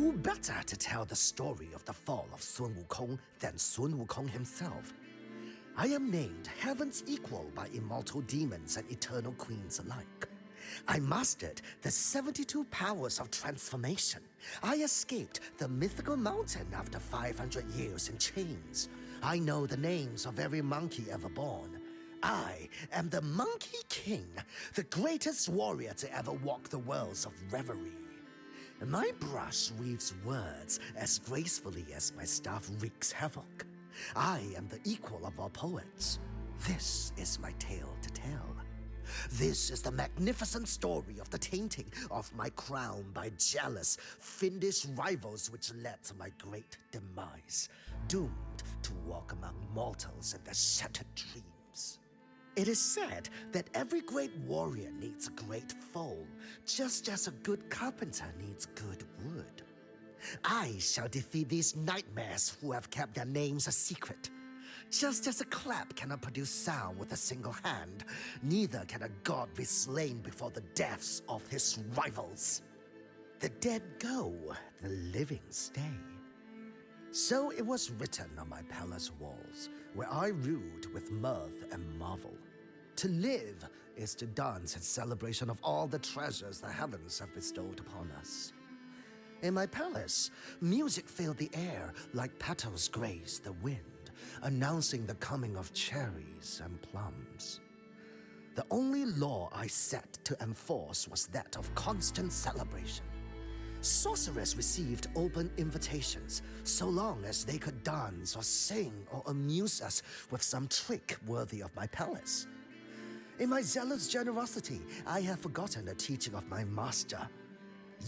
Who better to tell the story of the fall of Sun Wukong than Sun Wukong himself? I am named Heaven's Equal by immortal demons and eternal queens alike. I mastered the 72 powers of transformation. I escaped the mythical mountain after 500 years in chains. I know the names of every monkey ever born. I am the Monkey King, the greatest warrior to ever walk the worlds of reverie. My brush weaves words as gracefully as my staff wreaks havoc. I am the equal of all poets. This is my tale to tell. This is the magnificent story of the tainting of my crown by jealous, fiendish rivals which led to my great demise, doomed to walk among mortals in their shattered dreams. It is said that every great warrior needs a great foe, just as a good carpenter needs good wood. I shall defeat these nightmares who have kept their names a secret. Just as a clap cannot produce sound with a single hand, neither can a god be slain before the deaths of his rivals. The dead go, the living stay. So it was written on my palace walls, where I ruled with mirth and marvel. To live is to dance in celebration of all the treasures the heavens have bestowed upon us. In my palace, music filled the air like petals graze the wind, announcing the coming of cherries and plums. The only law I set to enforce was that of constant celebration. Sorcerers received open invitations so long as they could dance or sing or amuse us with some trick worthy of my palace. In my zealous generosity, I have forgotten the teaching of my master.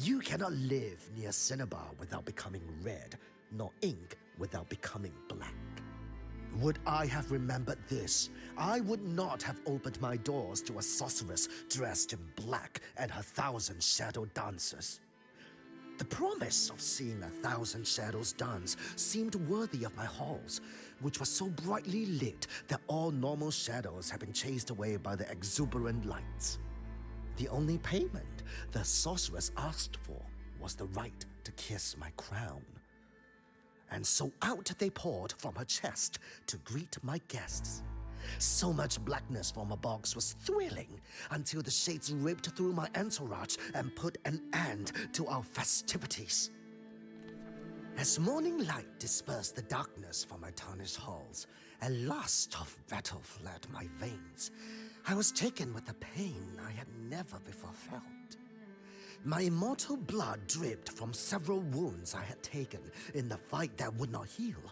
You cannot live near cinnabar without becoming red, nor ink without becoming black. Would I have remembered this, I would not have opened my doors to a sorceress dressed in black and her 1,000 shadow dancers. The promise of seeing 1,000 shadows dance seemed worthy of my halls, which were so brightly lit that all normal shadows had been chased away by the exuberant lights. The only payment the sorceress asked for was the right to kiss my crown. And so out they poured from her chest to greet my guests. So much blackness from a box was thrilling until the shades ripped through my entourage and put an end to our festivities. As morning light dispersed the darkness from my tarnished halls, a lust of battle fled my veins. I was taken with a pain I had never before felt. My immortal blood dripped from several wounds I had taken in the fight that would not heal.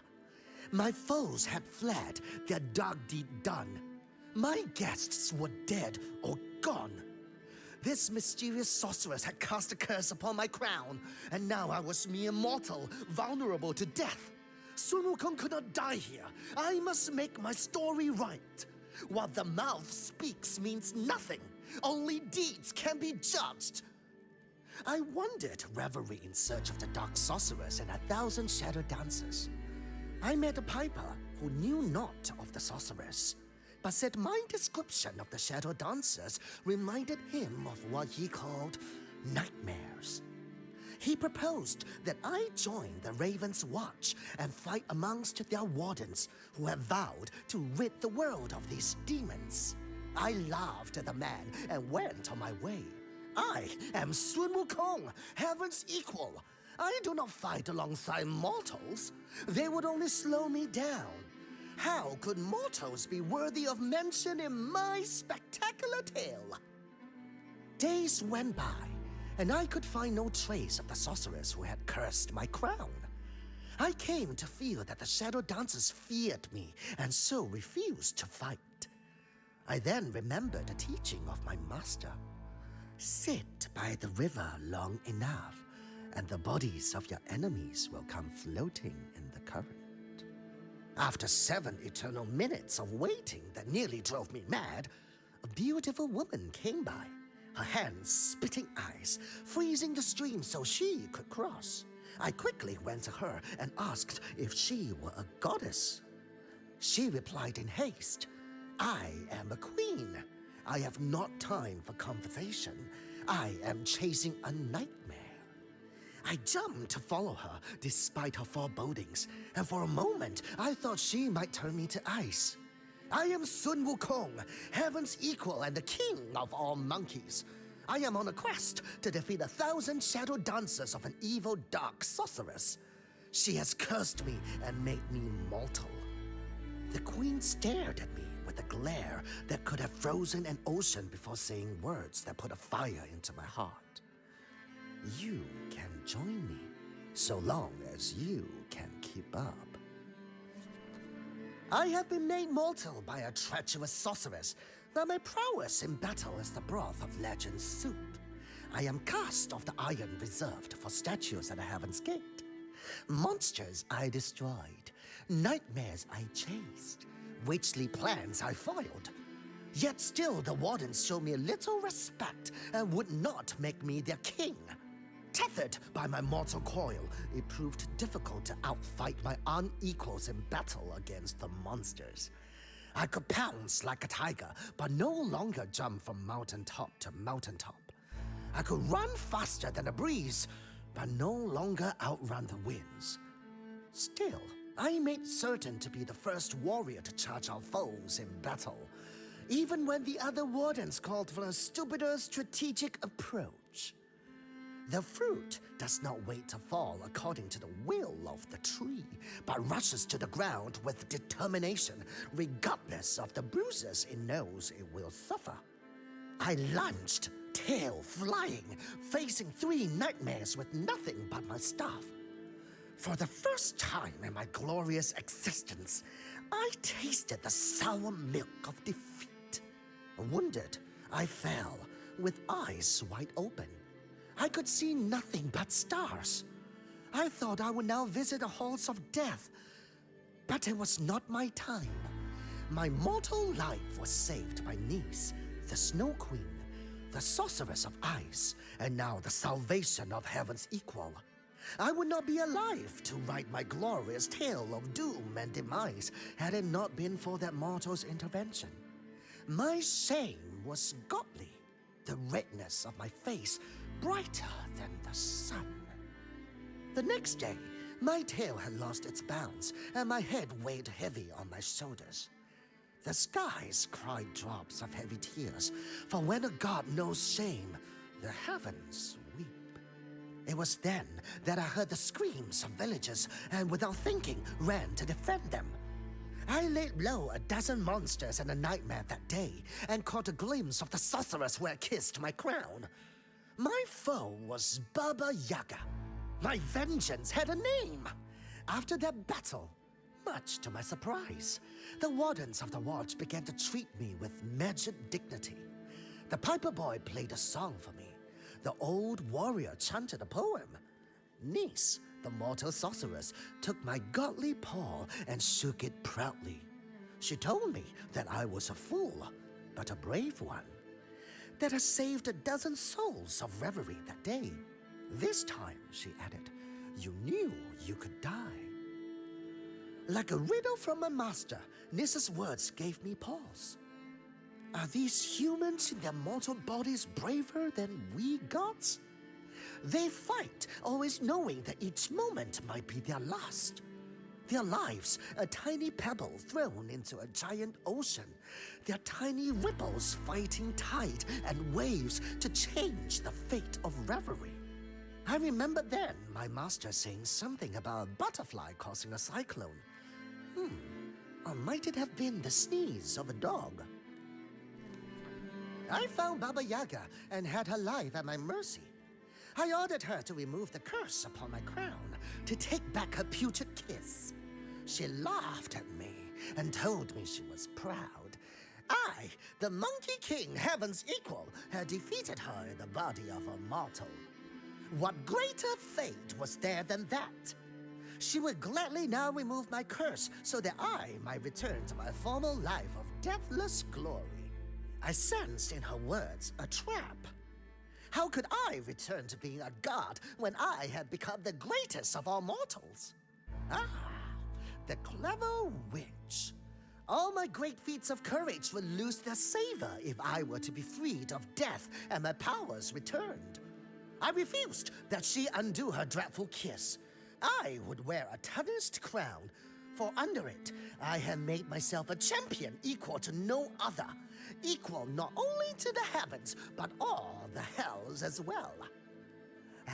My foes had fled, their dark deed done. My guests were dead or gone. This mysterious sorceress had cast a curse upon my crown, and now I was mere mortal, vulnerable to death. Sun Wukong could not die here. I must make my story right. What the mouth speaks means nothing. Only deeds can be judged. I wandered reverie in search of the dark sorceress and 1,000 shadow dancers. I met a piper who knew not of the sorceress, but said my description of the shadow dancers reminded him of what he called nightmares. He proposed that I join the Raven's Watch and fight amongst their wardens who have vowed to rid the world of these demons. I laughed at the man and went on my way. I am Sun Wukong, Heaven's Equal. I do not fight alongside mortals. They would only slow me down. How could mortals be worthy of mention in my spectacular tale? Days went by, and I could find no trace of the sorceress who had cursed my crown. I came to feel that the shadow dancers feared me and so refused to fight. I then remembered the teaching of my master. Sit by the river long enough, and the bodies of your enemies will come floating in the current. After 7 eternal minutes of waiting that nearly drove me mad, a beautiful woman came by, her hands spitting ice, freezing the stream so she could cross. I quickly went to her and asked if she were a goddess. She replied in haste, "I am a queen. I have not time for conversation. I am chasing a nightmare." I jumped to follow her, despite her forebodings, and for a moment I thought she might turn me to ice. I am Sun Wukong, heaven's equal and the king of all monkeys. I am on a quest to defeat 1,000 shadow dancers of an evil dark sorceress. She has cursed me and made me mortal. The queen stared at me with a glare that could have frozen an ocean before saying words that put a fire into my heart. You can join me, so long as you can keep up. I have been made mortal by a treacherous sorceress, but my prowess in battle is the broth of legend's soup. I am cast of the iron reserved for statues at the Heaven's Gate. Monsters I destroyed, nightmares I chased, witchly plans I foiled. Yet still the wardens show me little respect and would not make me their king. Tethered by my mortal coil, it proved difficult to outfight my unequals in battle against the monsters. I could pounce like a tiger, but no longer jump from mountaintop to mountaintop. I could run faster than a breeze, but no longer outrun the winds. Still, I made certain to be the first warrior to charge our foes in battle, even when the other wardens called for a stupider strategic approach. The fruit does not wait to fall according to the will of the tree, but rushes to the ground with determination, regardless of the bruises it knows it will suffer. I lunged, tail flying, facing 3 nightmares with nothing but my staff. For the first time in my glorious existence, I tasted the sour milk of defeat. Wounded, I fell, with eyes wide open. I could see nothing but stars. I thought I would now visit the halls of death, but it was not my time. My mortal life was saved by Nice, the Snow Queen, the sorceress of ice, and now the salvation of heaven's equal. I would not be alive to write my glorious tale of doom and demise had it not been for that mortal's intervention. My shame was godly, the redness of my face brighter than the sun. The next day, my tail had lost its bounds, and my head weighed heavy on my shoulders. The skies cried drops of heavy tears, for when a god knows shame, the heavens weep. It was then that I heard the screams of villagers, and without thinking, ran to defend them. I laid low 12 monsters in a nightmare that day, and caught a glimpse of the sorceress where I kissed my crown. My foe was Baba Yaga. My vengeance had a name. After that battle, much to my surprise, the wardens of the watch began to treat me with measured dignity. The piper boy played a song for me. The old warrior chanted a poem. Nice, the mortal sorceress, took my godly paw and shook it proudly. She told me that I was a fool, but a brave one. That I saved 12 souls of reverie that day. This time, she added, you knew you could die. Like a riddle from my master, Nissa's words gave me pause. Are these humans in their mortal bodies braver than we gods? They fight, always knowing that each moment might be their last. Their lives, a tiny pebble thrown into a giant ocean. Their tiny ripples fighting tide and waves to change the fate of reverie. I remember then my master saying something about a butterfly causing a cyclone. Or might it have been the sneeze of a dog? I found Baba Yaga and had her life at my mercy. I ordered her to remove the curse upon my crown, to take back her putrid kiss. She laughed at me and told me she was proud. I, the Monkey King, heaven's equal, had defeated her in the body of a mortal. What greater fate was there than that? She would gladly now remove my curse so that I might return to my former life of deathless glory. I sensed in her words a trap. How could I return to being a god when I had become the greatest of all mortals? Ah, the clever witch. All my great feats of courage would lose their savor if I were to be freed of death and my powers returned. I refused that she undo her dreadful kiss. I would wear a tarnished crown, for under it I had made myself a champion equal to no other, equal not only to the heavens, but all the hells as well.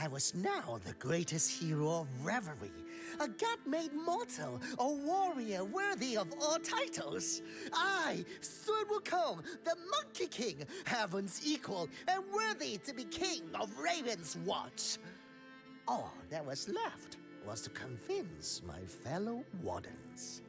I was now the greatest hero of revelry, a god made mortal, a warrior worthy of all titles. I, Sun Wukong, the Monkey King, heaven's equal, and worthy to be king of Raven's Watch. All that was left was to convince my fellow wardens.